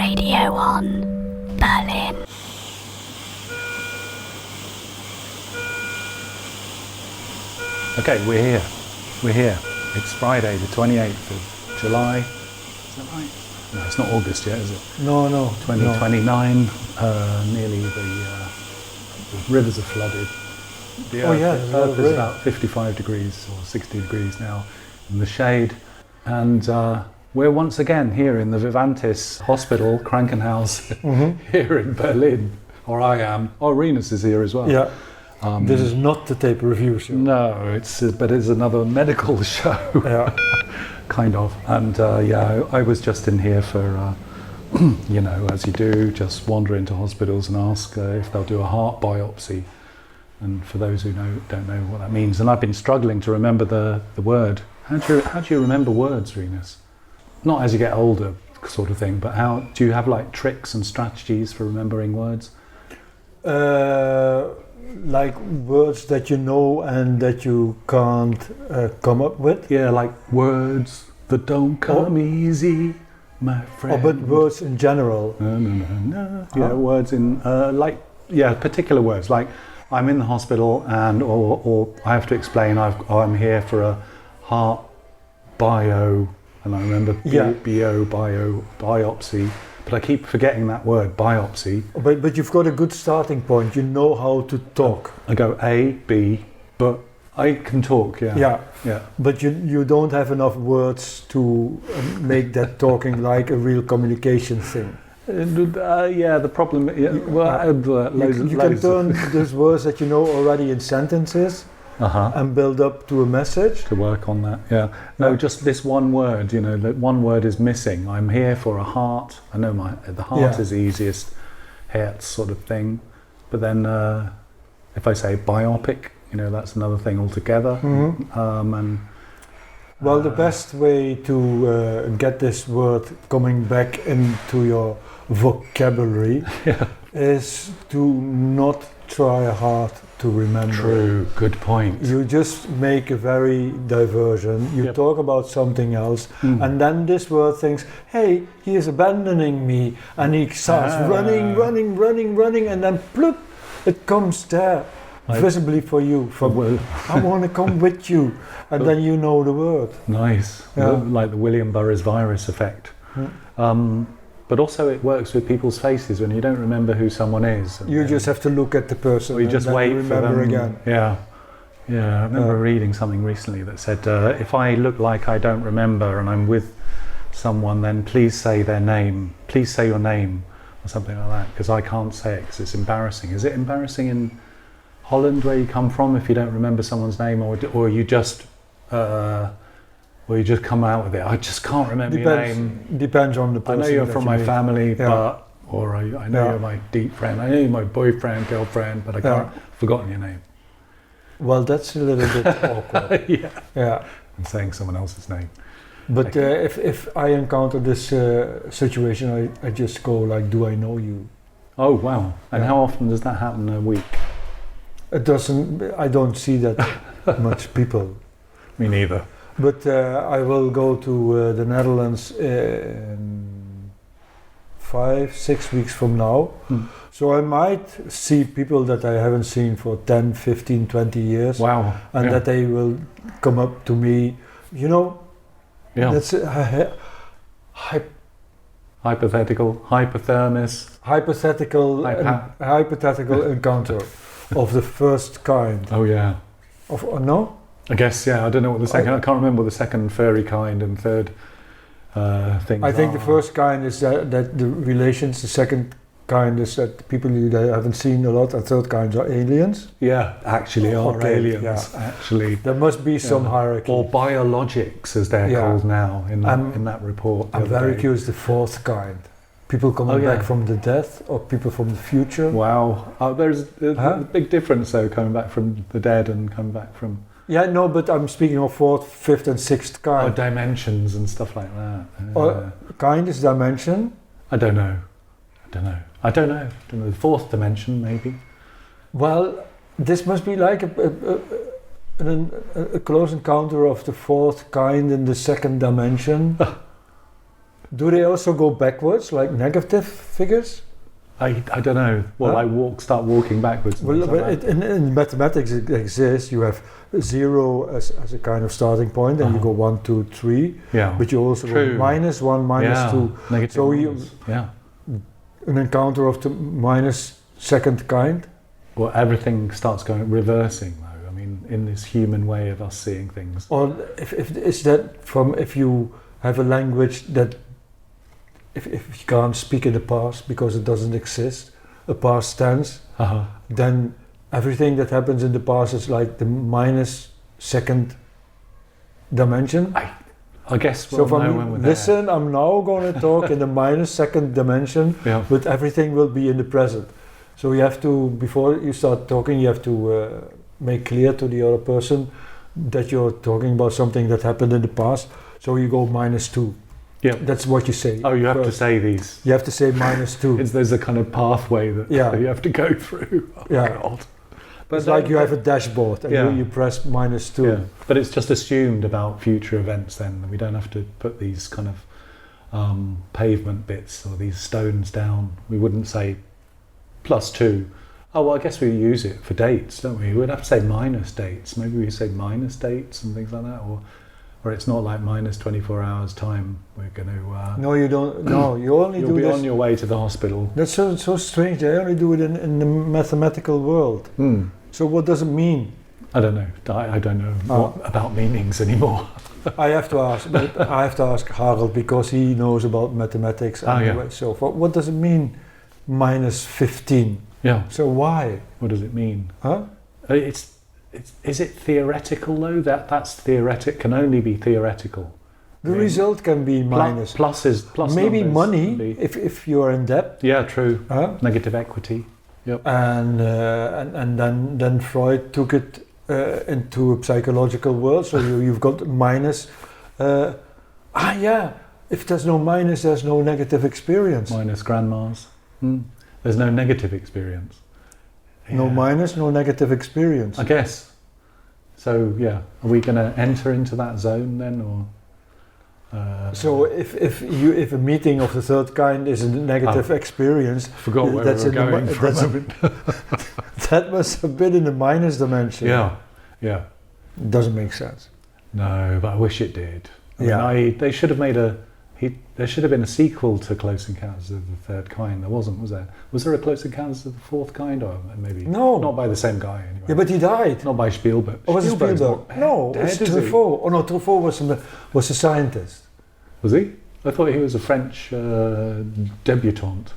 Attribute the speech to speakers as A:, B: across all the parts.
A: Radio-On, Berlin.
B: Okay, we're here. It's Friday, the 28th of July. Is that right? No, it's not August yet, is it?
C: No.
B: 2029. Nearly the rivers are flooded. The Earth is about 55 degrees or 60 degrees now in the shade. And we're once again here in the Vivantis Hospital, Krankenhaus, here in Berlin. Or I am. Oh, Rinus is here as well.
C: Yeah. This is not the tape review show.
B: No, but it's another medical show.
C: Yeah.
B: Kind of. And I was just in here for, as you do, just wander into hospitals and ask if they'll do a heart biopsy. And for those who don't know what that means, and I've been struggling to remember the word. How do you remember words, Rinus? Not as you get older, sort of thing, but how do you have like tricks and strategies for remembering words?
C: Like words that you know and that you can't come up with?
B: Yeah, like words that don't come easy, my friend.
C: But words in general?
B: No. Yeah, words in, particular words. Like, I'm in the hospital and, or I have to explain, I'm here for a heart bio, and I remember biopsy. But I keep forgetting that word, biopsy.
C: But you've got a good starting point. You know how to talk.
B: I go A, B, but I can talk, yeah.
C: But you don't have enough words to make that talking like a real communication thing.
B: The problem...
C: You can turn those words that you know already in sentences and build up to a message.
B: To work on that, yeah. No, just this one word, that one word is missing. I'm here for a heart. I know the heart is the easiest, Herz sort of thing. But then if I say biopic, that's another thing altogether.
C: The best way to get this word coming back into your vocabulary is to not try hard to remember.
B: True, good point.
C: You just make a very diversion. You talk about something else, and then this word thinks, "Hey, he is abandoning me," and he starts running, and then plop, it comes there, visibly for you. I want to come with you, and then you know the word.
B: Nice, like the William Burroughs virus effect. But also it works with people's faces when you don't remember who someone is.
C: You just have to look at the person
B: or you just wait
C: for them. Again.
B: Yeah, I remember reading something recently that said, if I look like I don't remember and I'm with someone, then please say their name. Please say your name or something like that, because I can't say it because it's embarrassing. Is it embarrassing in Holland where you come from if you don't remember someone's name, or you just... Or you just come out with it. I just can't remember your name.
C: Depends on the person.
B: I know you're from my family, I know you're my deep friend. I know you're my boyfriend, girlfriend, but I've forgotten your name.
C: Well, that's a little bit awkward. Yeah.
B: I'm saying someone else's name.
C: But if I encounter this situation, I just go like, "Do I know you?"
B: Oh wow! And how often does that happen a week?
C: It doesn't. I don't see that much people.
B: Me neither.
C: But I will go to the Netherlands in 5-6 weeks from now. So I might see people that I haven't seen for 10, 15, 20 years.
B: Wow.
C: And that they will come up to me, that's
B: hypothetical
C: encounter of the first kind.
B: Oh yeah.
C: No?
B: I guess, I don't know what the second... I can't remember what the second furry kind and third things
C: I think the first kind is that the relations, the second kind is that people you haven't seen a lot, and third kinds are aliens.
B: Yeah, actually are aliens, actually.
C: There must be some hierarchy.
B: Or biologics, as they're called now in that report.
C: I'm very curious, the fourth kind. People coming back from the death, or people from the future.
B: Wow. There's a big difference, though, coming back from the dead and coming back from...
C: Yeah, no, but I'm speaking of fourth, fifth and sixth kind.
B: Dimensions and stuff like that.
C: Kind is dimension?
B: I don't know. The fourth dimension, maybe.
C: Well, this must be like a close encounter of the fourth kind in the second dimension. Do they also go backwards, like negative figures?
B: I don't know. Well,
C: Huh?
B: start walking backwards.
C: Well, in mathematics it exists. You have 0 as a kind of starting point, and you go 1, 2, 3.
B: Yeah.
C: But you also
B: True.
C: go -1, -2.
B: Negative
C: So
B: numbers. Yeah.
C: an encounter of the minus second kind.
B: Well, everything starts going reversing, though. I mean, in this human way of us seeing things.
C: Or if is that from if you have a language that if you can't speak in the past because it doesn't exist, a past tense, then everything that happens in the past is like the minus second dimension.
B: I guess
C: So
B: we'll
C: from
B: know when we're there.
C: listen, I'm now going to talk in the minus second dimension,
B: Yeah.
C: but everything will be in the present. So you have to, before you start talking, you have to make clear to the other person that you're talking about something that happened in the past. So you go -2.
B: Yeah.
C: That's what you say.
B: Oh, you have to
C: first.
B: say these.
C: You have to say -2.
B: There's a kind of pathway that
C: Yeah.
B: you have to go through. Oh,
C: Yeah.
B: God.
C: It's like you have a dashboard and
B: Yeah.
C: you press -2.
B: Yeah. But it's just assumed about future events then. We don't have to put these kind of pavement bits or these stones down. We wouldn't say +2. Oh, well, I guess we use it for dates, don't we? We'd have to say minus dates. Maybe we say minus dates and things like that. Or it's not like minus 24 hours time. We're going to...
C: No, you don't. No, you only
B: you'll
C: do
B: be
C: this.
B: on your way to the hospital.
C: That's so strange. They only do it in the mathematical world. So what does it mean?
B: I don't know. I don't know about meanings anymore.
C: I have to ask. I have to ask Harold because he knows about mathematics and so forth. What does it mean? -15.
B: Yeah.
C: So why?
B: What does it mean?
C: Huh?
B: Is it theoretical though? That's theoretic. Can only be theoretical.
C: The result can be minus.
B: Plus
C: maybe
B: numbers
C: money
B: can be-
C: if you are in debt.
B: Yeah, true.
C: Huh?
B: Negative equity. Yep.
C: And then Freud took it into a psychological world. So you've got minus. If there's no minus, there's no negative experience.
B: Minus grandmas. There's no negative experience.
C: No minus, no negative experience.
B: I guess. So yeah, are we going to enter into that zone then, or?
C: So if a meeting of the third kind is a negative experience,
B: Forgot where we were going for a moment.
C: That must have been in the minus dimension.
B: Yeah.
C: Doesn't make sense.
B: No, but I wish it did. I mean, they should have made there should have been a sequel to Close Encounters of the Third Kind. There wasn't, was there? Was there a Close Encounters of the Fourth Kind, or maybe not by the same guy anyway?
C: Yeah, but he died.
B: Not by Spielberg.
C: Or was it
B: Spielberg's
C: Spielberg?
B: not
C: No,
B: dead,
C: it's
B: is he?
C: Truffaut. Oh no, Truffaut was a scientist.
B: Was he? I thought he was a French debutante.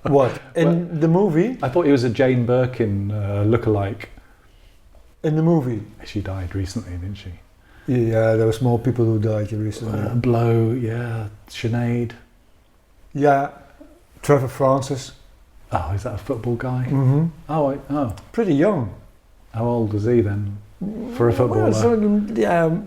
C: What? In the movie?
B: I thought he was a Jane Birkin lookalike.
C: In the movie?
B: She died recently, didn't she?
C: Yeah, there was more people who died recently.
B: Blow, yeah. Sinead.
C: Yeah, Trevor Francis.
B: Oh, is that a football guy?
C: Mm-hmm.
B: Oh.
C: Pretty young.
B: How old is he then for a footballer?
C: Well,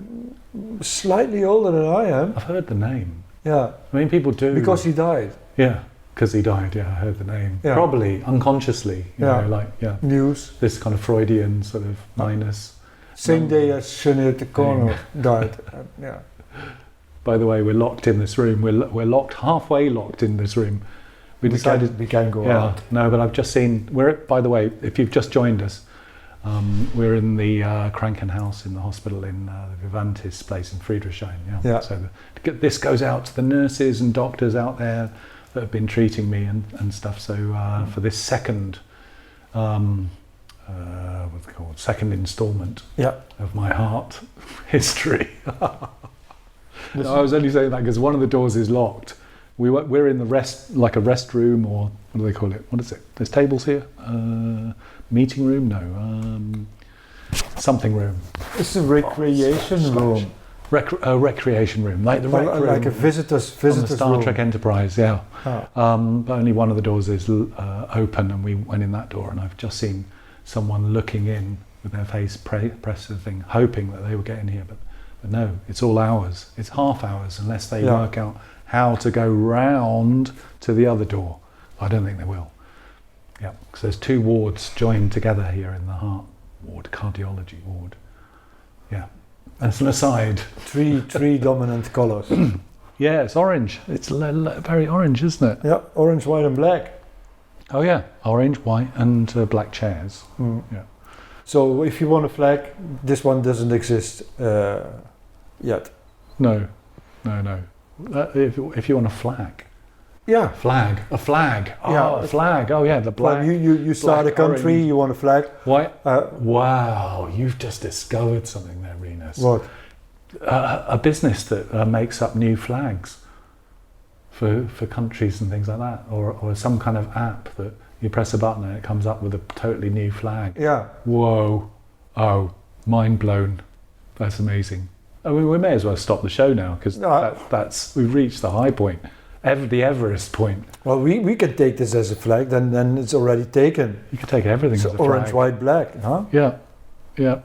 C: slightly older than I am.
B: I've heard the name.
C: Yeah.
B: I mean, people do.
C: Because he died.
B: Yeah, because he died. Yeah, I heard the name.
C: Yeah.
B: Probably unconsciously. You know,
C: News.
B: This kind of Freudian sort of minus.
C: Same day as Sinead O'Connor died. Yeah.
B: By the way, we're locked in this room. We're locked, halfway locked in this room. We decided
C: we can go out.
B: No, but I've just seen. By the way, if you've just joined us, we're in the Krankenhaus in the hospital in the Vivantis place in Friedrichshain. Yeah. So this goes out to the nurses and doctors out there that have been treating me and stuff. So for this second, what's it called? Second instalment of my heart history. No, I was only saying that because one of the doors is locked. We're in the restroom, or what do they call it? What is it? There's tables here. Meeting room? No. Something room.
C: It's a recreation room.
B: Recreation room, like the rec room.
C: Like a visitors
B: on the Star
C: room.
B: Trek Enterprise, yeah.
C: Oh.
B: But only one of the doors is open, and we went in that door, and I've just seen someone looking in with their face pressed to the thing, hoping that they would get in here, but no, it's all hours. It's half hours unless they work out how to go round to the other door. I don't think they will. Yeah, because there's two wards joined together here in the heart ward, cardiology ward. Yeah, as an aside.
C: Three dominant colours.
B: Yeah, it's orange. It's very orange, isn't it?
C: Yeah, orange, white, and black.
B: Oh yeah, orange, white, and black chairs. Yeah.
C: So if you want a flag, this one doesn't exist yet.
B: No. If you want a flag.
C: Yeah.
B: A flag. Oh,
C: Yeah.
B: a flag. Oh yeah, the black.
C: Well, you start a
B: black,
C: country,
B: orange.
C: you want a flag.
B: White. Wow, you've just discovered something there, Rinus.
C: What?
B: A business that makes up new flags for countries and things like that, or some kind of app that you press a button and it comes up with a totally new flag.
C: Yeah.
B: Whoa. Oh, mind blown. That's amazing. I mean, we may as well stop the show now because that's we've reached the high point, the Everest point.
C: Well, we can take this as a flag, then it's already taken.
B: You can take everything
C: So
B: as a
C: orange,
B: flag.
C: white, black, huh?
B: Yeah.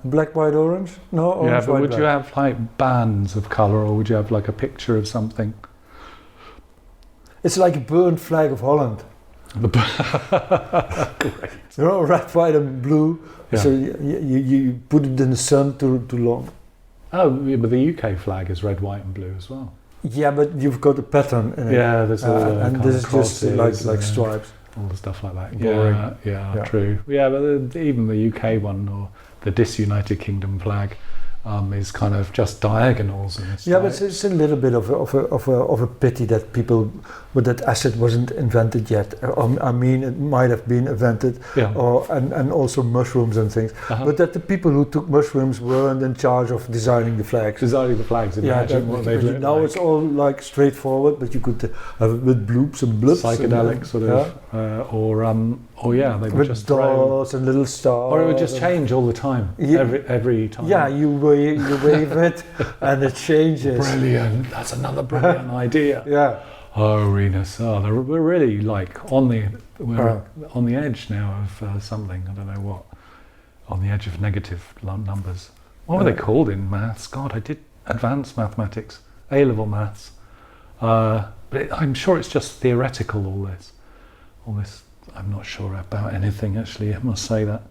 C: Black, white, orange? No, orange,
B: Yeah, but
C: white,
B: would
C: black.
B: you have like bands of colour, or would you have like a picture of something?
C: It's like a burnt flag of Holland.
B: Great.
C: You know, red, white, and blue.
B: Yeah.
C: So you put it in the sun too long.
B: Oh, yeah, but the UK flag is red, white, and blue as well.
C: Yeah, but you've got a pattern in it.
B: Yeah, there's all the
C: and
B: kind
C: this
B: of
C: is just
B: crosses
C: like
B: and
C: stripes.
B: all the stuff like that.
C: Boring.
B: Yeah, true. Yeah, but even the UK one, or the disunited kingdom flag, is kind of just diagonals. And
C: Yeah, but it's a little bit of a pity that that acid wasn't invented yet. I mean, it might have been invented,
B: Yeah.
C: and also mushrooms and things. But that the people who took mushrooms weren't in charge of designing the flags.
B: designing the flags. Imagine what they'd look
C: now
B: like.
C: it's all like straightforward, but you could have it with bloops and blips,
B: Psychedelic
C: and,
B: sort of, or yeah, they would
C: with
B: just throw,
C: dots and little stars.
B: or it would just change all the time.
C: Yeah.
B: Every time.
C: Yeah, you wave it, and it changes.
B: Brilliant. That's another brilliant idea.
C: Yeah.
B: Oh, Rinus. Oh, we're really like on the edge now of something. I don't know what. On the edge of negative numbers. What were they called in maths? God, I did advanced mathematics, A-level maths. But I'm sure it's just theoretical. All this. I'm not sure about anything actually. I must say that.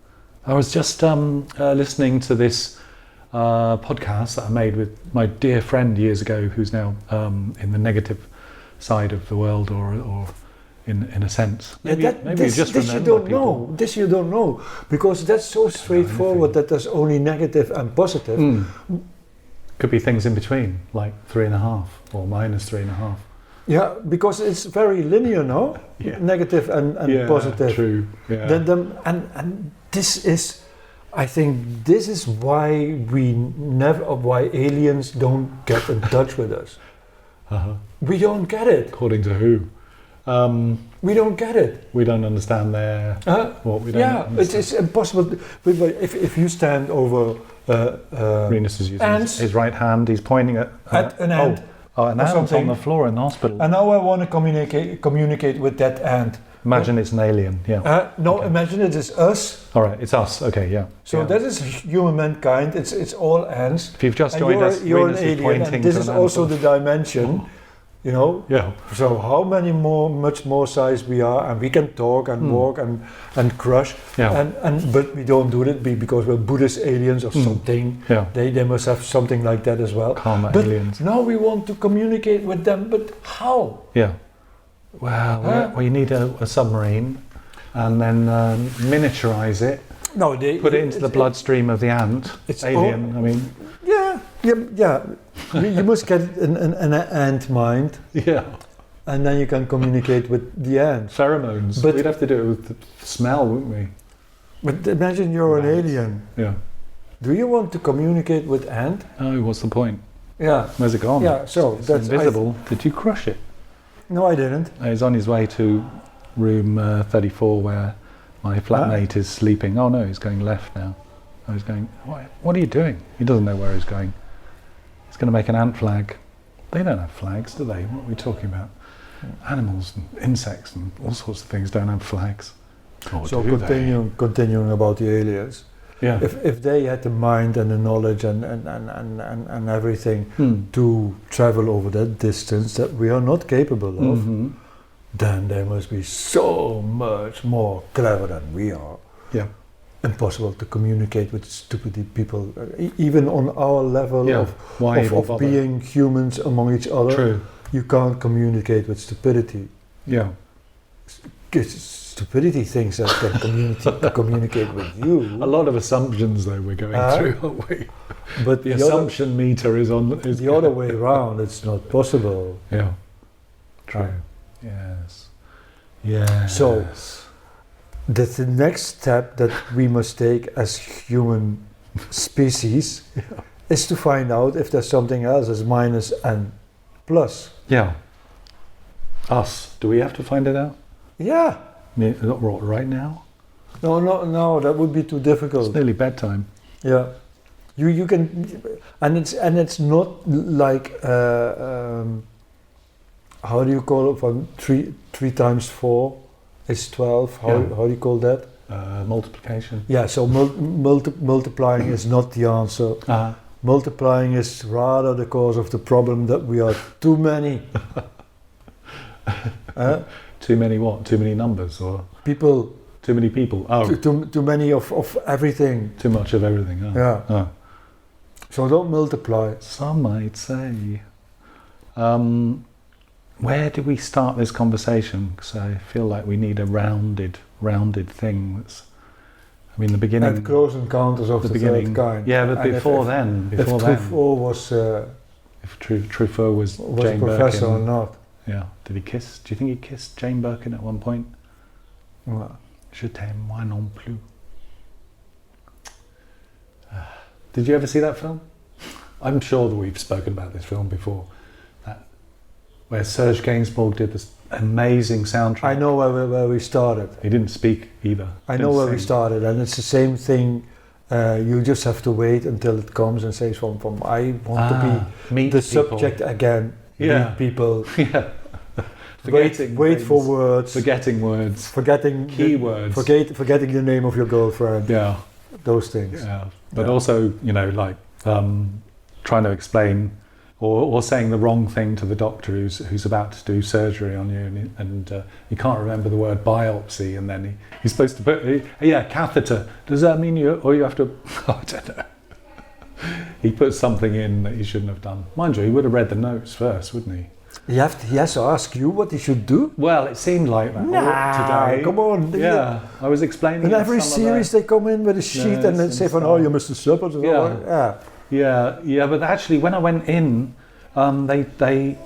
B: I was just listening to this podcast that I made with my dear friend years ago, who's now in the negative side of the world, or in a sense. Maybe you just
C: this you
B: remember
C: don't
B: people.
C: know. This you don't know, because that's so straightforward that there's only negative and positive.
B: Could be things in between, like 3.5 or minus 3.5.
C: Yeah, because it's very linear, no?
B: Yeah.
C: Negative and
B: Yeah,
C: positive.
B: true. Yeah.
C: And this is, I think, this is why why aliens don't get in touch with us. We don't get it.
B: According to who?
C: We don't get it.
B: We don't understand what we don't
C: Yeah,
B: understand.
C: it's impossible. If you stand over
B: Rinus is using
C: ants,
B: his right hand. He's pointing at
C: an ant.
B: An
C: or
B: ant on
C: something.
B: the floor in the hospital.
C: And now I want to communicate with that ant.
B: Imagine it's an alien. Yeah.
C: No,
B: Okay.
C: imagine it is us.
B: All right, it's us. Okay, yeah.
C: So
B: Yeah.
C: that is human mankind. It's all ants.
B: If you've just
C: And
B: joined us,
C: you're an
B: Rinus is
C: alien,
B: pointing
C: and this
B: to
C: is
B: an
C: also
B: ant.
C: the dimension. You know.
B: Yeah.
C: So how much more size we are, and we can talk and walk and crush.
B: Yeah.
C: But we don't do it because we're Buddhist aliens or something.
B: Yeah.
C: They must have something like that as well.
B: Karma
C: But
B: aliens.
C: now we want to communicate with them, but how?
B: Yeah. Well, you need a submarine, and then miniaturize it,
C: No, they
B: put it into the bloodstream of the ant.
C: it's
B: Alien. I mean,
C: Yeah. You must get an ant mind,
B: yeah.
C: and then you can communicate with the ant.
B: Pheromones.
C: But-
B: We'd have to do it with the smell, wouldn't we?
C: But imagine you're an
B: Right.
C: alien.
B: Yeah.
C: Do you want to communicate with ant?
B: Oh, what's the point?
C: Yeah.
B: Where's it gone?
C: Yeah. So
B: It's
C: that's
B: invisible. Did you crush it?
C: No, I didn't.
B: He's on his way to room 34 where my flatmate is sleeping. Oh no, he's going left now. Oh, he's going, what are you doing? He doesn't know where he's going. He's going to make an ant flag. They don't have flags, do they? What are we talking about? Animals and insects and all sorts of things don't have flags. Or
C: So
B: do they?
C: continuing about the aliens.
B: Yeah.
C: If they had the mind and the knowledge and everything to travel over that distance that we are not capable of, then they must be so much more clever than we are.
B: Yeah.
C: Impossible to communicate with stupid people, even on our level
B: Yeah.
C: of
B: Why even bother?
C: being humans among each other.
B: True.
C: you can't communicate with stupidity.
B: Yeah.
C: Stupidity thinks that they can communicate with you.
B: A lot of assumptions, though, we're going through, aren't we?
C: But
B: the assumption meter is on. Is
C: the other way around. It's not possible.
B: Yeah. True. Yes. Yes.
C: So, the next step that we must take as human species is to find out if there's something else as minus and plus.
B: Yeah. Us. Do we have to find it out?
C: Yeah.
B: Right now?
C: No, that would be too difficult.
B: It's nearly bedtime.
C: Yeah. You can, and it's not like how do you call it? From 3 times 4 is 12. How do you call that?
B: Multiplication.
C: Yeah. So multiplying is not the answer. Multiplying is rather the cause of the problem that we are too many.
B: Too many what? Too many numbers or
C: people?
B: Too many people. Oh,
C: too many of everything.
B: Too much of everything. Oh.
C: Yeah.
B: Oh.
C: So don't multiply.
B: Some might say. Where do we start this conversation? Because I feel like we need a rounded thing. That's, I mean, the beginning.
C: And Close Encounters of the Third Kind.
B: Yeah, but before then.
C: If Truffaut was.
B: If Truffaut was Jane
C: a professor
B: Birkin,
C: or not.
B: Yeah. Did he kiss? Do you think he kissed Jane Birkin at one point?
C: Well.
B: Je t'aime moi non plus. Did you ever see that film? I'm sure that we've spoken about this film before. Where Serge Gainsbourg did this amazing soundtrack.
C: I know where we started.
B: He didn't speak either.
C: I know where we started, and it's the same thing. You just have to wait until it comes and says, "From I want to be the subject again."
B: Yeah.
C: Meet people.
B: Yeah.
C: Wait for words.
B: Forgetting words.
C: Forgetting
B: keywords.
C: Forgetting the name of your girlfriend.
B: Yeah.
C: Those things.
B: Yeah. But also, like trying to explain or saying the wrong thing to the doctor who's about to do surgery on you, and he can't remember the word biopsy, and then he's supposed to put catheter. Does that mean you have to? I don't know. He put something in that he shouldn't have done. Mind you, he would have read the notes first, wouldn't he? He
C: has to ask you what he should do?
B: Well, it seemed like that today.
C: Come on.
B: Yeah, I was explaining.
C: In every series they come in with a sheet and they say, you're Mr. Shephard.
B: Yeah, but actually when I went in, this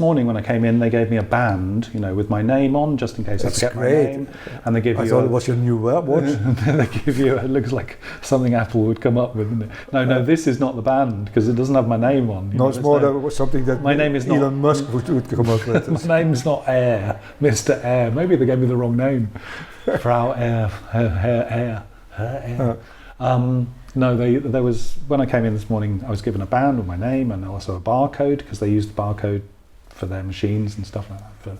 B: morning when I came in, they gave me a band, with my name on, just in case I forget my name. And they give you.
C: I thought it was your new watch.
B: They give you. It looks like something Apple would come up with. No, this is not the band because it doesn't have my name on.
C: No, it's more than something that
B: my name is
C: Elon Musk would come up with.
B: My name's not Air, Mr. Air. Maybe they gave me the wrong name. Frau Air, her Air. No, there was, when I came in this morning, I was given a band with my name and also a barcode, because they used the barcode for their machines and stuff like that,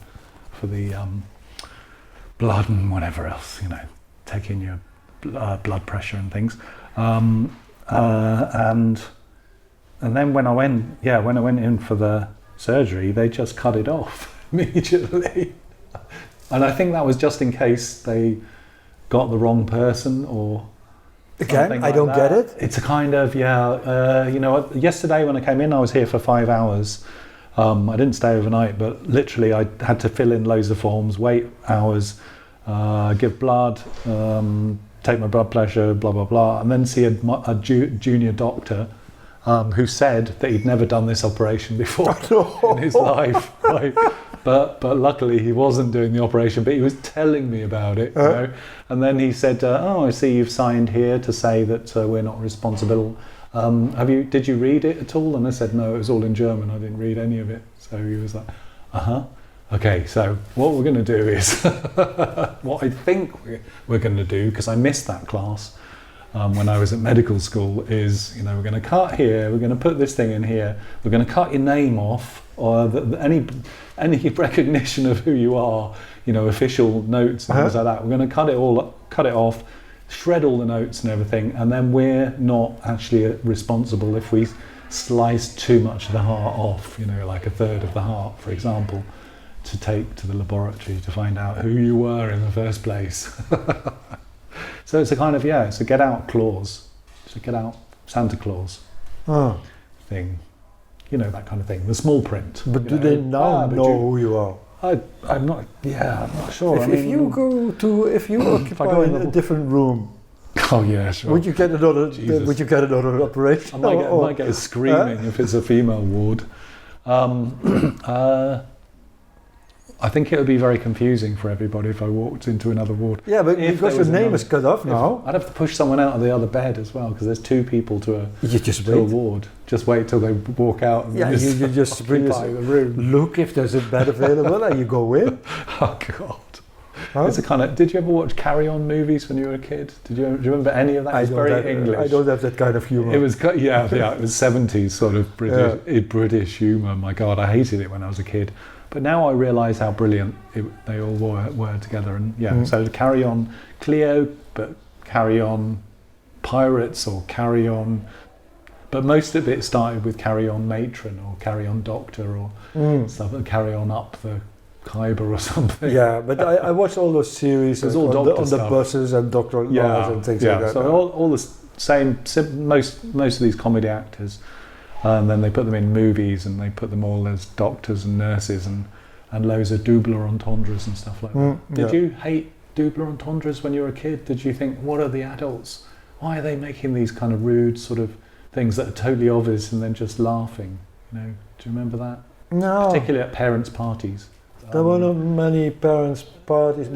B: for the blood and whatever else, taking your blood pressure and things. And then when I went in for the surgery, they just cut it off immediately. And I think that was just in case they got the wrong person or...
C: Again, I don't get it.
B: It's a kind of, yesterday when I came in, I was here for 5 hours. I didn't stay overnight, but literally I had to fill in loads of forms, wait hours, give blood, take my blood pressure, blah, blah, blah, and then see a junior doctor who said that he'd never done this operation before in his life. Right? But luckily he wasn't doing the operation, but he was telling me about it. And then he said, I see you've signed here to say that we're not responsible. Did you read it at all? And I said, no, it was all in German. I didn't read any of it. So he was like, okay, so what we're going to do is, what I think we're going to do, because I missed that class when I was at medical school, is, we're going to cut here, we're going to put this thing in here, we're going to cut your name off, or any recognition of who you are, official notes and things like that. We're going to cut it off, shred all the notes and everything, and then we're not actually responsible if we slice too much of the heart off, like a third of the heart, for example, to take to the laboratory to find out who you were in the first place. So it's a kind of, it's a get out clause. It's a get out Santa Claus thing. you know, that kind of thing, the small print.
C: But
B: you
C: do they now know who you are?
B: I'm not sure.
C: If you occupy a different room,
B: oh yeah, sure.
C: would you get another operation?
B: I might get a screaming if it's a female ward. I think it would be very confusing for everybody if I walked into another ward.
C: Yeah, but because your name is cut off now.
B: I'd have to push someone out of the other bed as well, because there's 2 people to a ward. Just wait till they walk out and
C: you just
B: occupy the room.
C: Look if there's a bed available and you go in.
B: Oh God. It's a kind of. Did you ever watch Carry On movies when you were a kid? Do you remember any of that? It's very English.
C: I don't have that kind of humour.
B: It was it was 70s sort of British humour. My God, I hated it when I was a kid. But now I realise how brilliant they all were together. And so Carry On Cleo, but Carry On Pirates or Carry On. But most of it started with Carry On Matron or Carry On Doctor or stuff, and Carry On Up the Khyber or something.
C: Yeah, but I watched all those series on the buses and Dr. Lars and things like that.
B: So all the same, most of these comedy actors, and then they put them in movies and they put them all as doctors and nurses and loads of double entendres and stuff like that. Did you hate double entendres when you were a kid? Did you think, what are the adults? Why are they making these kind of rude sort of things that are totally obvious and then just laughing? You know, do you remember that?
C: No.
B: Particularly at parents' parties.
C: There were not many parents' parties,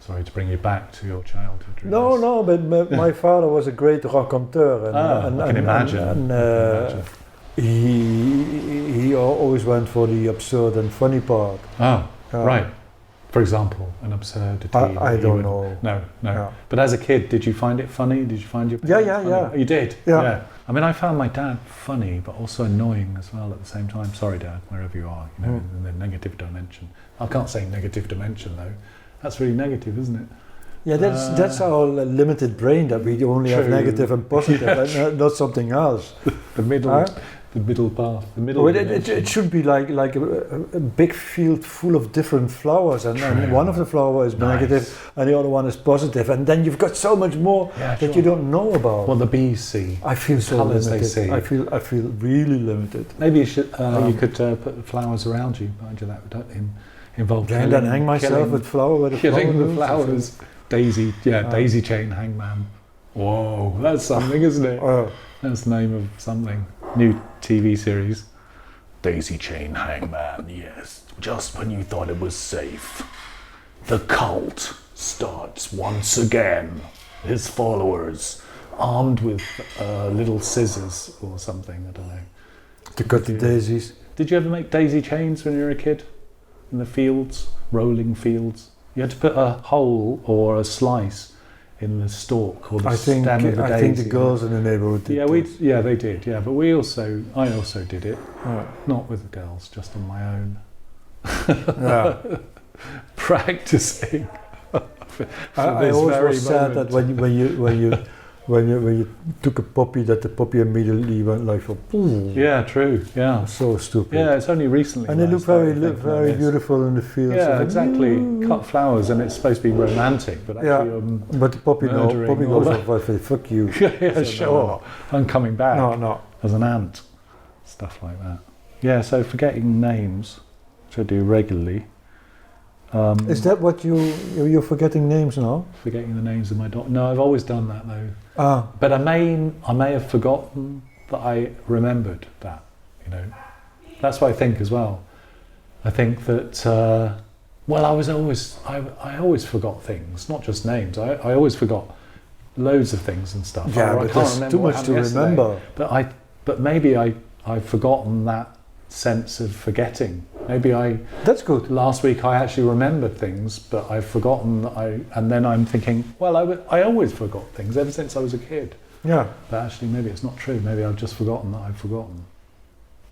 B: Sorry to bring you back to your childhood.
C: No, but my father was a great raconteur.
B: I can imagine.
C: He always went for the absurd and funny part.
B: Right. For example, an absurdity.
C: I don't know.
B: No. Yeah. But as a kid, did you find it funny? Did you find your parents funny?
C: Yeah.
B: You did?
C: Yeah.
B: I mean, I found my dad funny, but also annoying as well at the same time. Sorry, Dad, wherever you are, you know, in the negative dimension. I can't say negative dimension, though. That's really negative, isn't it?
C: Yeah, that's our limited brain, that we only have negative and positive, and not something else.
B: The middle path. The middle.
C: It should be like a big field full of different flowers, and one of the flowers is negative, and the other one is positive, and then you've got so much more that you don't know about.
B: What the bees see.
C: I feel so limited.
B: They see.
C: I feel really limited.
B: Maybe you should. You could put the flowers around you. Mind you, that would involve killing.
C: And then hang myself with
B: killing the flowers. Daisy chain hangman. Whoa, that's something, isn't it? That's the name of something. New TV series. Daisy chain hangman, yes. Just when you thought it was safe, the cult starts once again. His followers, armed with little scissors or something, I don't know.
C: To cut the daisies.
B: Did you ever make daisy chains when you were a kid? In the fields, rolling fields? You had to put a hole or a slice in the stalk or the stem of the daisy.
C: I think the girls in the neighbourhood did that.
B: They did, yeah. But I also did it. Not with the girls, just on my own. Practicing.
C: I always was sad that when you took a puppy, that the puppy immediately went like boom.
B: Yeah, true. Yeah.
C: So stupid.
B: Yeah, it's only recently.
C: And they look very beautiful in the field.
B: Yeah, so exactly. Cut flowers, and it's supposed to be romantic, but actually,
C: but the puppy goes off. Fuck you.
B: Yeah, sure. I'm coming back.
C: No.
B: As an ant, stuff like that. Yeah. So forgetting names, which I do regularly.
C: Is that what you're forgetting names now?
B: Forgetting the names of my dog. No, I've always done that though. But I may have forgotten that I remembered that. You know, that's what I think as well. I think that I always forgot things, not just names. I always forgot loads of things and stuff.
C: Yeah, but there's too much to remember.
B: But maybe I've forgotten that sense of forgetting.
C: That's good.
B: Last week I actually remembered things, but I've forgotten and then I'm thinking, well, I always forgot things ever since I was a kid.
C: Yeah.
B: But actually maybe it's not true. Maybe I've just forgotten that I've forgotten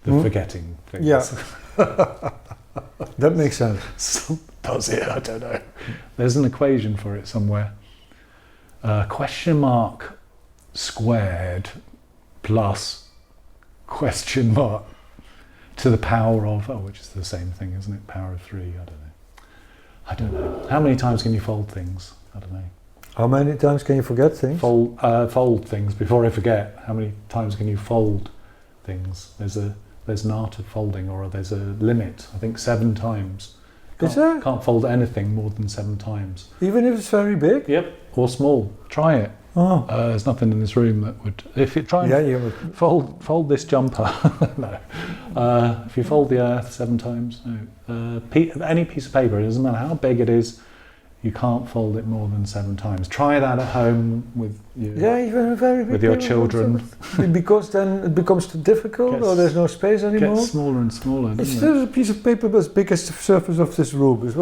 B: the forgetting things.
C: Yeah. That makes sense.
B: Does it? I don't know. There's an equation for it somewhere. Question mark squared plus question mark to the power of, which is the same thing, isn't it? Power of 3, I don't know. How many times can you fold things? I don't know.
C: How many times can you forget things?
B: Fold things before I forget. How many times can you fold things. There's an art of folding, or there's a limit. I think 7 times.
C: Is there?
B: Can't fold anything more than 7 times.
C: Even if it's very big?
B: Yep. Or small. Try it.
C: Oh.
B: There's nothing in this room that would. If you try and fold this jumper, no. If you fold the earth 7 times, no. Any piece of paper, it doesn't matter how big it is, you can't fold it more than 7 times. Try that at home with
C: even a very big
B: with your children.
C: Because then it becomes too difficult, or there's no space anymore.
B: Gets smaller and smaller.
C: It's still a piece of paper as big as the surface of this room. It's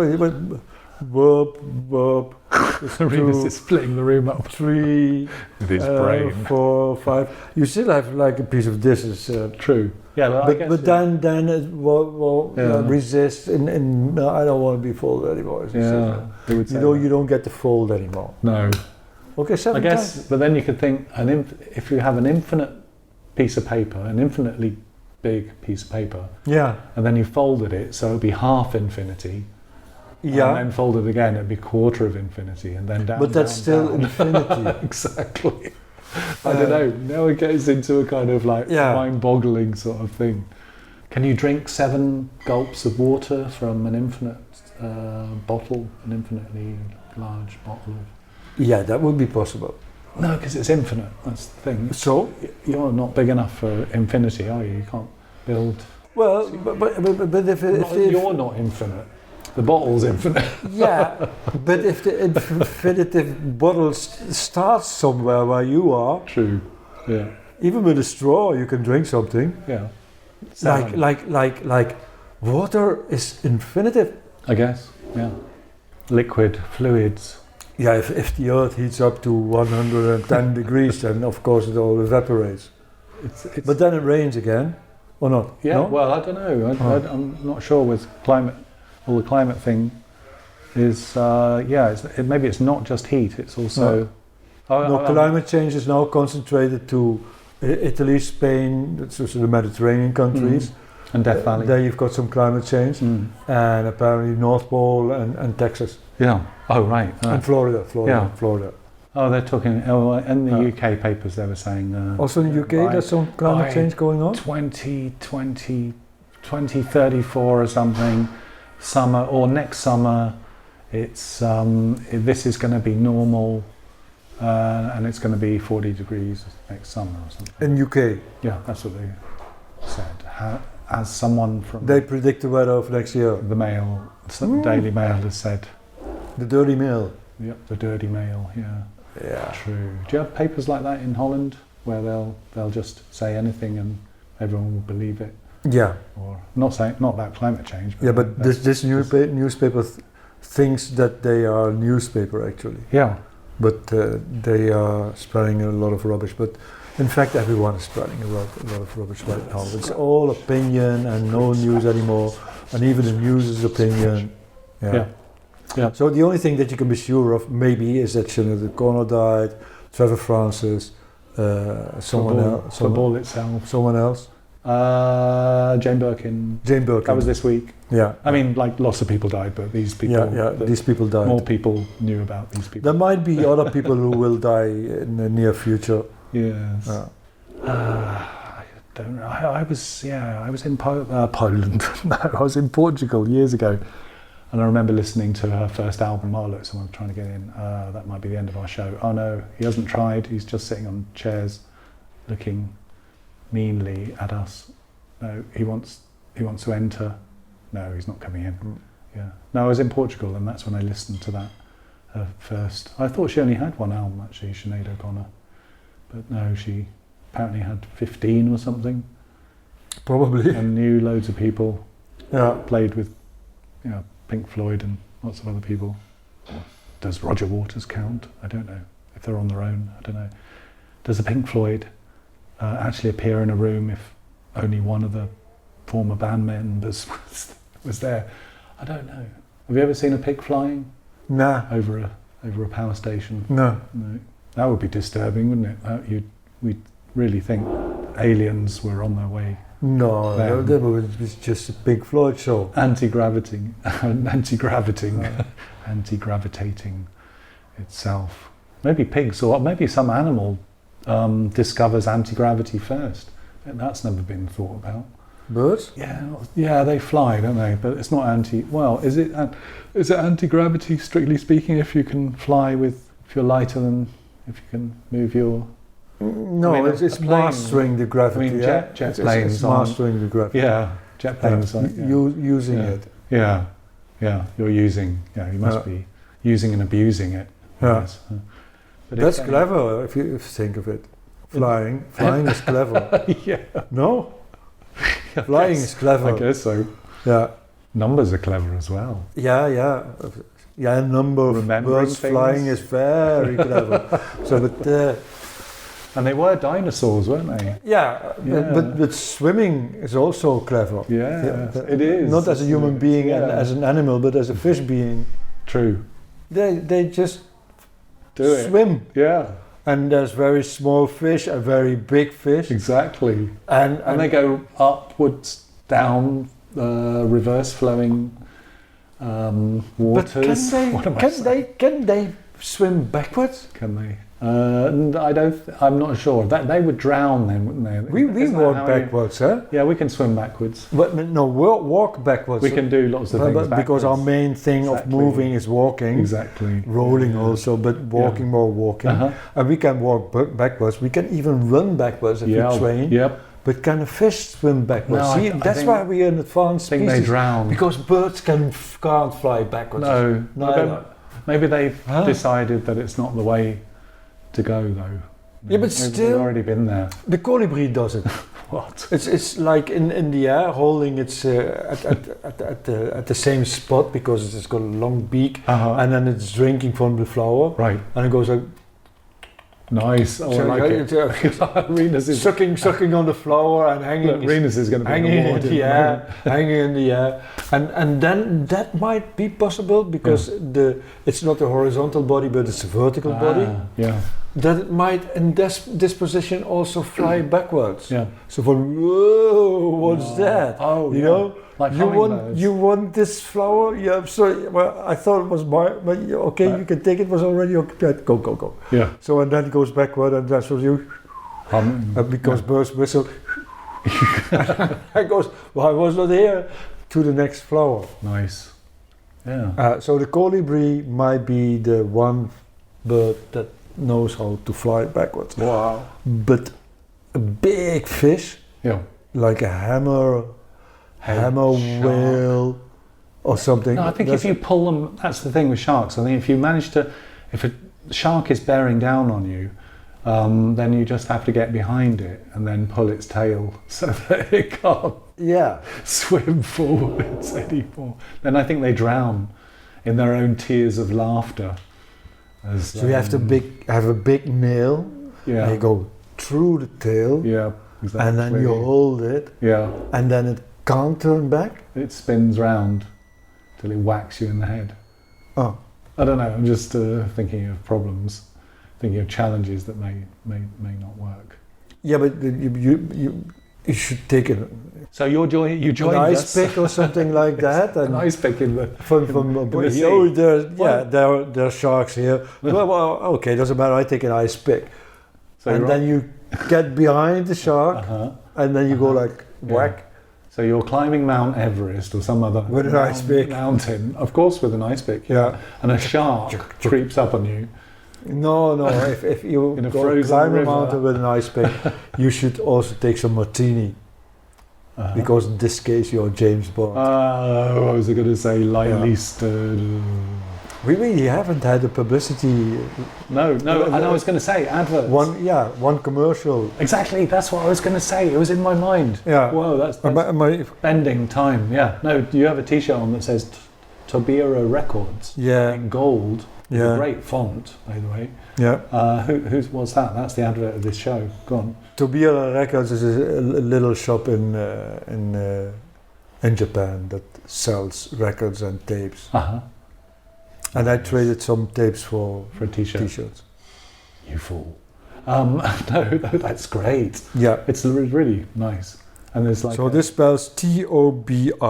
B: Rinus is splitting the room up.
C: 3
B: with his brain.
C: 4, 5. You still have like a piece of this is
B: true. Yeah,
C: but then it will resist. I don't want to be folded anymore. You don't get the fold anymore.
B: No.
C: Okay, 7
B: I guess,
C: times.
B: but then you could think if you have an infinite piece of paper, an infinitely big piece of paper, and then you folded it, so it'd be half infinity.
C: Yeah.
B: And then fold it again, it'd be quarter of infinity, and then down.
C: But that's still infinity.
B: Exactly. I don't know. Now it goes into a kind of like mind-boggling sort of thing. Can you drink 7 gulps of water from an infinite bottle, an infinitely large bottle of?
C: Yeah, that would be possible.
B: No, because it's infinite. That's the thing.
C: So
B: you're not big enough for infinity, are you? You can't build.
C: Well, but if
B: you're not infinite. The bottle's infinite.
C: Yeah, but if the infinitive bottle starts somewhere where you are,
B: true. Yeah.
C: Even with a straw, you can drink something.
B: Yeah.
C: Like water is infinitive.
B: I guess. Yeah. Liquid fluids.
C: Yeah. If the earth heats up to 110 degrees, then of course it all evaporates. But then it rains again, or not?
B: Yeah.
C: No?
B: Well, I don't know. I'm not sure with climate. All the climate thing is, maybe it's not just heat, it's also...
C: Climate change is now concentrated to Italy, Spain, so the Mediterranean countries.
B: And Death Valley.
C: There you've got some climate change. And apparently North Pole and Texas.
B: Yeah. Oh, right.
C: And Florida.
B: Oh, they're talking, in the UK papers they were saying...
C: also in the UK there's some climate change going on?
B: 2034 or something. Summer or next summer, it's this is going to be normal, and it's going to be 40 degrees next summer or something.
C: In UK?
B: Yeah, that's what they said. As someone from
C: they predict the weather of next year.
B: The Mail, Daily Mail has said.
C: The Dirty Mail.
B: Yep, the Dirty Mail. Yeah.
C: Yeah.
B: True. Do you have papers like that in Holland where they'll just say anything and everyone will believe it?
C: Yeah.
B: Or not about climate change.
C: But this newspaper thinks that they are a newspaper actually.
B: Yeah.
C: But they are spreading a lot of rubbish. But in fact, everyone is spreading a lot of rubbish right now. It's all opinion and no news anymore. And even the news is opinion. Yeah. So the only thing that you can be sure of maybe is that Sinead O'Connor died, Trevor Francis, someone else. Someone else.
B: Jane Birkin. That was this week.
C: Yeah.
B: I mean, like lots of people died, but these people.
C: Yeah. These people died.
B: More people knew about these people.
C: There might be other people who will die in the near future.
B: Yes. I don't know. I was in Poland. No, I was in Portugal years ago, and I remember listening to her first album. Oh, look, someone's trying to get in. That might be the end of our show. Oh no, he hasn't tried. He's just sitting on chairs, looking meanly at us. No, he wants to enter. No, he's not coming in. Yeah. No, I was in Portugal, and that's when I listened to that first. I thought she only had one album actually, Sinead O'Connor, but no, she apparently had 15 or something.
C: Probably.
B: And knew loads of people.
C: Yeah.
B: Played with, Pink Floyd and lots of other people. Does Roger Waters count? I don't know. If they're on their own, I don't know. Does the Pink Floyd actually appear in a room if only one of the former band members was there? I don't know. Have you ever seen a pig flying?
C: Nah.
B: Over a power station?
C: No.
B: That would be disturbing, wouldn't it? We'd really think aliens were on their way.
C: No, that was just a Pink Floyd show.
B: Anti-gravitating itself. Maybe pigs, or maybe some animal discovers anti-gravity first. And that's never been thought about.
C: Birds?
B: Yeah, they fly, don't they? But it's not is it anti-gravity, strictly speaking, if you can fly if you're lighter than, if you can move your...
C: No,
B: I mean,
C: it's mastering the gravity.
B: I mean, jet planes
C: it's mastering the gravity.
B: Yeah, jet planes.
C: Using it.
B: Yeah, you're using, you must be using and abusing it.
C: Yeah.
B: Yes. But
C: That's clever if you think of it. Flying is clever.
B: Yeah.
C: No? Flying is clever.
B: I guess so.
C: Yeah.
B: Numbers are clever as well.
C: Yeah, a number of birds flying is very clever.
B: And they were dinosaurs, weren't they?
C: Yeah. But swimming is also clever.
B: Yeah, it is.
C: Not as a human being and as an animal, but as a fish being.
B: True.
C: They just
B: do
C: swim.
B: Yeah.
C: And there's very small fish and very big fish.
B: Exactly.
C: And
B: they go upwards, down, reverse flowing waters.
C: But can they swim backwards?
B: Can they? I'm not sure. They would drown then, wouldn't they?
C: We walk backwards, huh?
B: Yeah, we can swim backwards.
C: But no, we'll walk backwards.
B: We can do lots of things backwards.
C: Because our main thing of moving is walking.
B: Exactly.
C: Rolling also, but walking more walking. And we can walk backwards. We can even run backwards if we train.
B: Yep.
C: But can a fish swim backwards?
B: No,
C: See, that's why we're an advanced species.
B: I think they drown.
C: Because birds can't fly backwards.
B: No. Maybe they've decided that it's not the way to go, though.
C: Yeah, but
B: Maybe
C: still,
B: they've already been there.
C: The colibri does it.
B: What?
C: It's like in the air, holding its at the same spot because it's got a long beak, and then it's drinking from the flower.
B: Right.
C: And it goes like.
B: Nice. Oh, I like it. Rinus is
C: sucking on the flower and hanging.
B: Look, Rinus is going to be
C: hanging in the air, hanging in the air, and then that might be possible because it's not a horizontal body but it's a vertical body.
B: Yeah.
C: That it might in this position also fly backwards.
B: Yeah.
C: So whoa, what's that?
B: Oh,
C: you know.
B: Like
C: you want this flower? Yeah, sorry. Well, I thought it was mine, but okay, you can take it. Was already okay. Go.
B: Yeah.
C: So and then it goes backward, and that's what you. Because birds whistle. It goes. Well, I was not here. To the next flower.
B: Nice. Yeah.
C: So the colibri might be the one bird that knows how to fly backwards.
B: Wow.
C: But a big fish, like a hammer whale or something.
B: No, I think if you pull them, that's the thing with sharks. I think if a shark is bearing down on you, then you just have to get behind it and then pull its tail so that it can't swim forwards anymore. Then I think they drown in their own tears of laughter.
C: So you have to have a big nail, and you go through the tail,
B: exactly.
C: and then you hold it, and then it can't turn back?
B: It spins round till it whacks you in the head.
C: Oh.
B: I don't know, I'm just thinking of problems, thinking of challenges that may not work.
C: Yeah, but you should take it.
B: So you joined
C: an ice pick or something like that?
B: An ice pick in the sea.
C: Oh, there are sharks here. Well, okay, doesn't matter, I take an ice pick. So and then you get behind the shark, and then you go like whack.
B: So you're climbing Mount Everest or some other
C: with an ice pick
B: mountain, of course, with an ice pick.
C: Yeah.
B: And a shark creeps up on you.
C: No. if you go climb a mountain with an ice pick, you should also take some martini. Because in this case, you're James Bond.
B: I was going to say lightly stirred.
C: We really haven't had a publicity.
B: No. And I was going to say adverts.
C: One commercial.
B: Exactly, that's what I was going to say. It was in my mind.
C: Yeah.
B: Whoa, that's bending time. Yeah. No, you have a T-shirt on that says Tobira Records.
C: Yeah.
B: In gold. Yeah. A great font, by the way.
C: Yeah.
B: Who's what's that? That's the advert of this show. Go on.
C: Tobira Records is a little shop in Japan that sells records and tapes. And I traded some tapes for t-shirts.
B: You fool. No, that's great.
C: Yeah.
B: It's really nice. And there's like
C: so this spells Tobira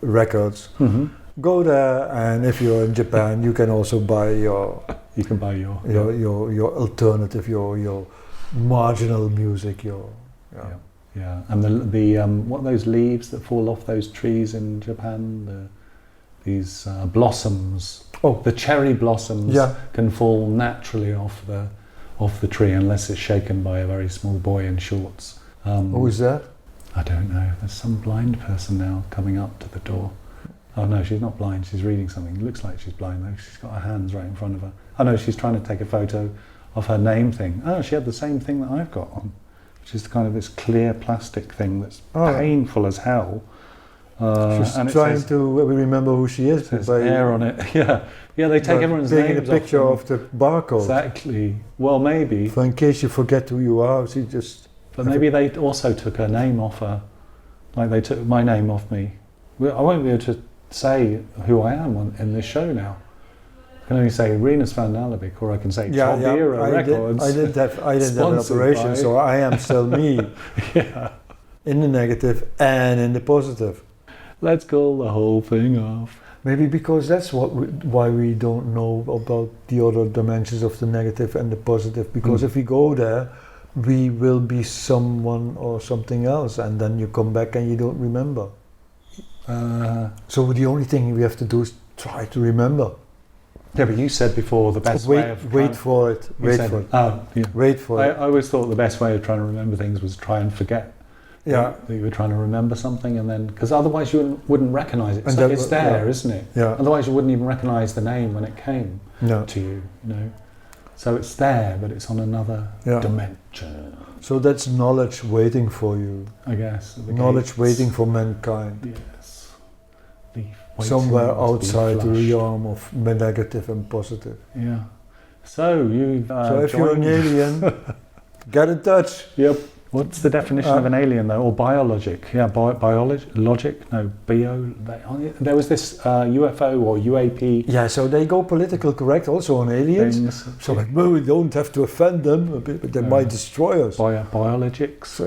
C: Records.
B: Mm-hmm.
C: Go there, and if you're in Japan, you can also buy your
B: your
C: alternative, your marginal music, your
B: Yeah. And the what are those leaves that fall off those trees in Japan? These blossoms. Oh, the cherry blossoms can fall naturally off the tree unless it's shaken by a very small boy in shorts.
C: Who is that?
B: I don't know. There's some blind person now coming up to the door. Oh no, she's not blind. She's reading something. It looks like she's blind though. She's got her hands right in front of her. Oh no, she's trying to take a photo of her name thing. Oh, she had the same thing that I've got on, which is kind of this clear plastic thing that's painful as hell.
C: She's and trying to remember who she is.
B: There's hair on it. Yeah, they take everyone's names
C: taking a picture of the barcode.
B: Exactly. Well, maybe.
C: For in case you forget who you are, she just.
B: But maybe they also took her name off her. Like they took my name off me. I won't be able to say who I am in this show now. I can only say Rinus Van Alebeek, or I can say Tobira Records.
C: I did have an operation, so I am still me. In the negative and in the positive.
B: Let's call the whole thing off.
C: Maybe because that's why we don't know about the other dimensions of the negative and the positive. Because if we go there, we will be someone or something else, and then you come back and you don't remember. So the only thing we have to do is try to remember.
B: Yeah, but you said before the best way of
C: wait for it. Wait for it.
B: I always thought the best way of trying to remember things was try and forget.
C: Yeah,
B: that you were trying to remember something, and then because otherwise you wouldn't recognise it. It's there, isn't it?
C: Yeah.
B: Otherwise you wouldn't even recognise the name when it came to you. You know, so it's there, but it's on another dimension.
C: So that's knowledge waiting for you.
B: I guess.
C: Knowledge waiting for mankind.
B: Yes.
C: Somewhere outside the realm of negative and positive.
B: Yeah. So you.
C: So if you're an alien, get in touch.
B: Yep. What's the definition of an alien though, or biologic? Yeah, logic? No, bio. There was this UFO or UAP.
C: Yeah, so they go political correct also on aliens.
B: Things.
C: So like, well, we don't have to offend them, but they might destroy us.
B: Biologics.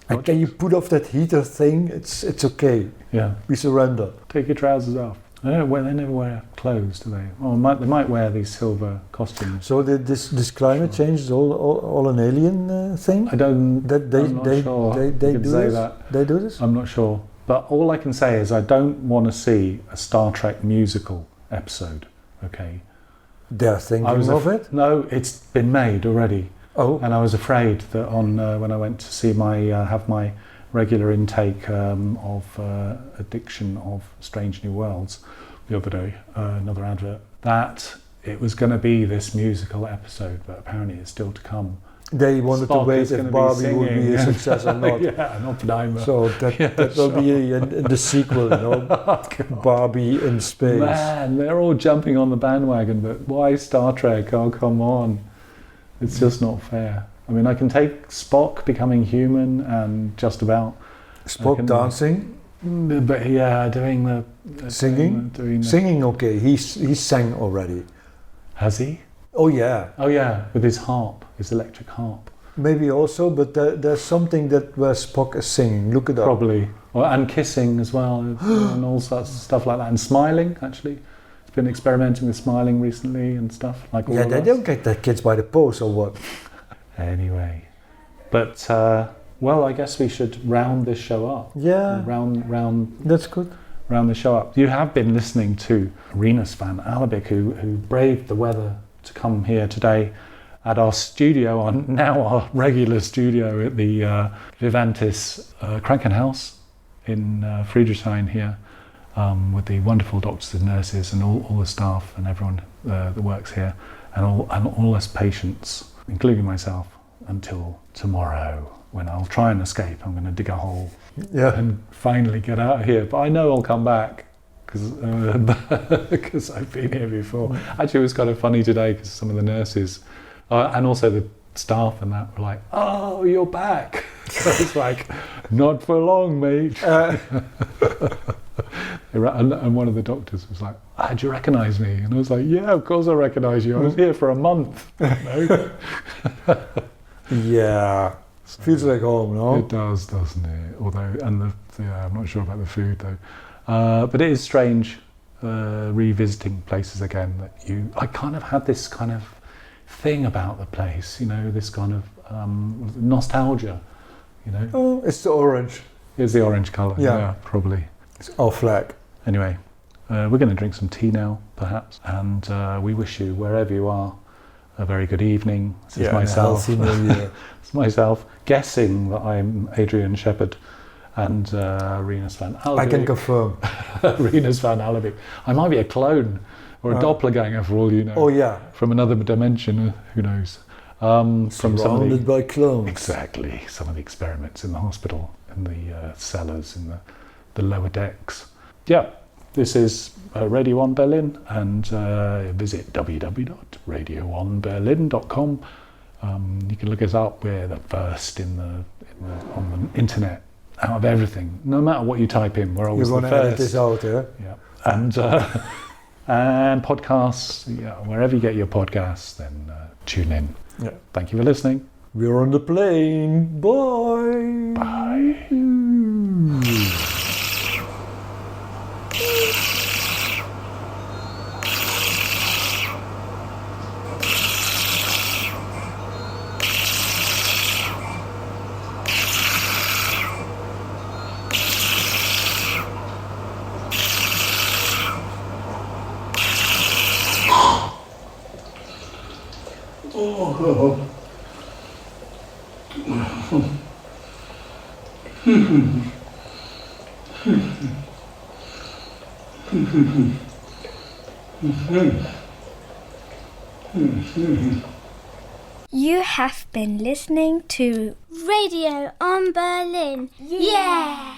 C: And can you put off that heater thing? It's okay.
B: Yeah.
C: We surrender.
B: Take your trousers off. They never wear clothes, do they? Well, they might wear these silver costumes.
C: So this climate change is all an alien thing?
B: I'm not sure.
C: They do this? They do this?
B: I'm not sure. But all I can say is I don't want to see a Star Trek musical episode, okay?
C: They're thinking of it?
B: No, it's been made already.
C: Oh.
B: And I was afraid that when I went to see have my regular intake of Addiction of Strange New Worlds the other day, another advert, that it was going to be this musical episode, but apparently it's still to come. They wanted
C: to wait if Barbie would be a success or not.
B: Yeah, and Oppenheimer.
C: So that will be in the sequel, Barbie in space.
B: Man, they're all jumping on the bandwagon, but why Star Trek? Oh, come on. It's just not fair. I mean, I can take Spock becoming human and just about...
C: Spock dancing?
B: But doing the...
C: Singing? Singing, okay. He sang already.
B: Has he?
C: Oh, yeah.
B: Oh, yeah, with his harp, his electric harp.
C: Maybe also, but there's something where Spock is singing. Look it up.
B: Probably. And kissing as well, and all sorts of stuff like that. And smiling, actually. He's been experimenting with smiling recently and stuff. Like all
C: they don't get their kids by the pose or what?
B: Anyway, but I guess we should round this show up.
C: Yeah,
B: round.
C: That's good.
B: Round the show up. You have been listening to Rinus Van Alebeek, who braved the weather to come here today at our studio, our regular studio at the Vivantis Krankenhaus in Friedrichshain here, with the wonderful doctors and nurses and all the staff and everyone that works here, and all us patients, including myself, until tomorrow, when I'll try and escape. I'm going to dig a hole and finally get out of here. But I know I'll come back because I've been here before. Actually, it was kind of funny today because some of the nurses and also the staff and that were like, "Oh, you're back." So it's like, "Not for long, mate." And one of the doctors was like, "Do you recognise me?" And I was like, "Yeah, of course I recognise you. I was here for a month."
C: Yeah, so feels like home, no?
B: It does, doesn't it? Although, I'm not sure about the food though. But it is strange revisiting places again. I kind of had this kind of thing about the place, this kind of nostalgia you know?
C: Oh, it's the orange.
B: It's the orange colour, yeah, probably.
C: It's our flag.
B: Anyway, we're going to drink some tea now, perhaps, and we wish you, wherever you are, a very good evening. This is myself.
C: A healthy new year.
B: It's myself guessing that I'm Adrian Shephard and Rinus Van Alebeek.
C: I can confirm.
B: Rinus Van Alebeek. I might be a clone or a doppelganger for all you know.
C: Oh yeah.
B: From another dimension, who knows? From
C: Surrounded by clones.
B: Exactly. Some of the experiments in the hospital, in the cellars, in the lower decks. Yeah, this is Radio-On Berlin, and visit www.radioonberlin.com. You can look us up. We're the first on the internet out of everything. No matter what you type in, we're always the first.
C: You want to edit this out, yeah?
B: Yeah. And podcasts, wherever you get your podcasts, then tune in.
C: Yeah.
B: Thank you for listening.
C: We're on the plane. Bye.
B: Bye.
D: You have been listening to Radio-On Berlin. Yeah!